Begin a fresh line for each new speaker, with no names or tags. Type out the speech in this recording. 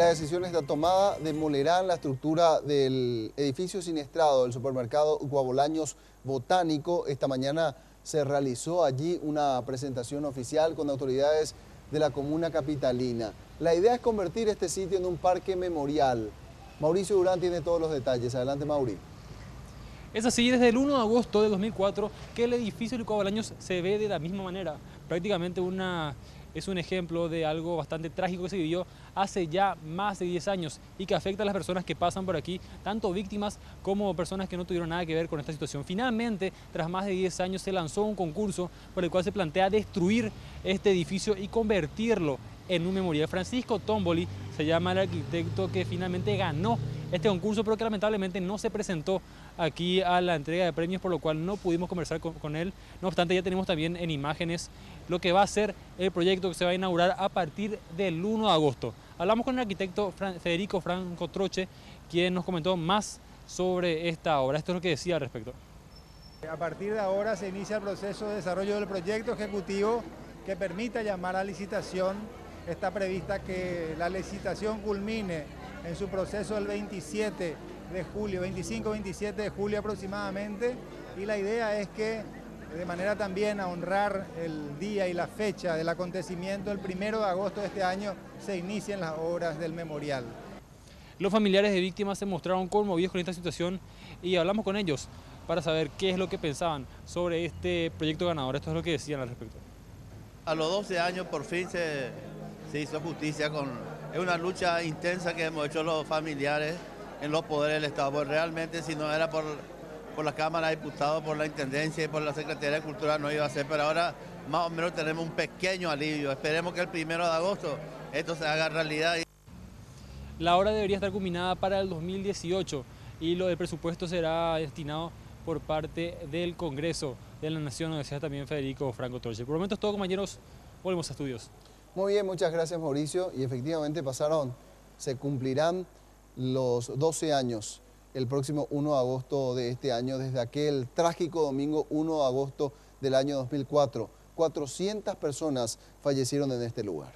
la decisión está tomada, demolerán la estructura del edificio siniestrado del supermercado Guabolaños Botánico. Esta mañana se realizó allí una presentación oficial con autoridades de la comuna capitalina. La idea es convertir este sitio en un parque memorial. Mauricio Durán tiene todos los detalles. Adelante, Mauri.
Es así, desde el 1 de agosto de 2004 que el edificio de Guabolaños se ve de la misma manera. Prácticamente es un ejemplo de algo bastante trágico que se vivió hace ya más de 10 años y que afecta a las personas que pasan por aquí, tanto víctimas como personas que no tuvieron nada que ver con esta situación. Finalmente, tras más de 10 años, se lanzó un concurso por el cual se plantea destruir este edificio y convertirlo en un memorial. Francisco Tomboli se llama el arquitecto que finalmente ganó este concurso, pero que lamentablemente no se presentó aquí a la entrega de premios, por lo cual no pudimos conversar con él. No obstante, ya tenemos también en imágenes lo que va a ser el proyecto que se va a inaugurar a partir del 1 de agosto. Hablamos con el arquitecto Federico Franco Troche, quien nos comentó más sobre esta obra. Esto es lo que decía al respecto.
A partir de ahora se inicia el proceso de desarrollo del proyecto ejecutivo que permita llamar a licitación. Está prevista que la licitación culmine en su proceso el 27 de julio, 25-27 de julio aproximadamente, y la idea es que de manera también a honrar el día y la fecha del acontecimiento, el 1 de agosto de este año se inicien las obras del memorial.
Los familiares de víctimas se mostraron conmovidos con esta situación y hablamos con ellos para saber qué es lo que pensaban sobre este proyecto ganador. Esto es lo que decían al respecto.
A los 12 años por fin se hizo justicia. Es una lucha intensa que hemos hecho los familiares en los poderes del Estado, porque realmente si no era por la Cámara de Diputados, por la Intendencia y por la Secretaría de Cultura no iba a ser, pero ahora más o menos tenemos un pequeño alivio. Esperemos que el 1 de agosto esto se haga realidad.
La obra debería estar culminada para el 2018 y lo del presupuesto será destinado por parte del Congreso de la Nación, lo decía también Federico Franco Troche. Por el momento es todo, compañeros, volvemos a estudios.
Muy bien, muchas gracias, Mauricio. Y efectivamente se cumplirán los 12 años el próximo 1 de agosto de este año, desde aquel trágico domingo 1 de agosto del año 2004. 400 personas fallecieron en este lugar.